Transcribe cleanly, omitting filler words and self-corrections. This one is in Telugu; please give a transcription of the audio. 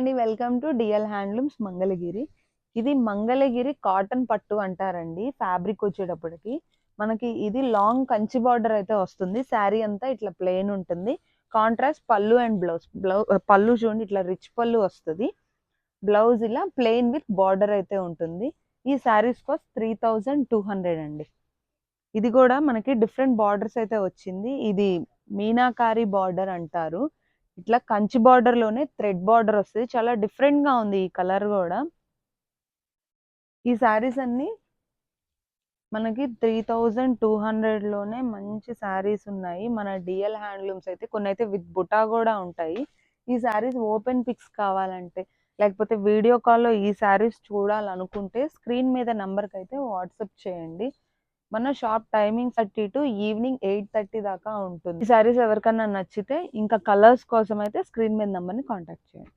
అండి welcome to DL handlooms Mangalagiri. ఇది మంగళగిరి కాటన్ పట్టు అంటారండి. ఫ్యాబ్రిక్ వచ్చేటప్పటికి మనకి ఇది లాంగ్ కంచి బార్డర్ అయితే వస్తుంది. శారీ అంతా ఇట్లా ప్లెయిన్ ఉంటుంది. కాంట్రాస్ట్ పళ్ళు అండ్ పళ్ళు చూడండి, ఇట్లా రిచ్ పళ్ళు వస్తుంది. బ్లౌజ్ ఇలా ప్లెయిన్ విత్ బార్డర్ అయితే ఉంటుంది. ఈ శారీస్ కాస్ట్ 3200 అండి. ఇది కూడా మనకి డిఫరెంట్ బార్డర్స్ అయితే వచ్చింది. ఇది మీనాకారి బార్డర్ అంటారు. ఇట్లా కంచి బార్డర్ లోనే థ్రెడ్ బార్డర్ వస్తుంది. చాలా డిఫరెంట్ గా ఉంది ఈ కలర్ కూడా. ఈ శారీస్ అన్ని మనకి 3200 లోనే మంచి శారీస్ ఉన్నాయి. మన డిఎల్ హ్యాండ్లూమ్స్ అయితే కొన్ని అయితే విత్ బుటా కూడా ఉంటాయి. ఈ శారీస్ ఓపెన్ పిక్స్ కావాలంటే లేకపోతే వీడియో కాల్లో ఈ శారీస్ చూడాలనుకుంటే స్క్రీన్ మీద నంబర్కి అయితే వాట్సాప్ చేయండి. మన షాప్ టైమింగ్ 30 టు ఈవినింగ్ 8:30 దాకా ఉంటుంది. ఈ శారీస్ ఎవరికన్నా నచ్చితే ఇంకా కలర్స్ కోసం అయితే స్క్రీన్ మీద నంబర్ని కాంటాక్ట్ చేయండి.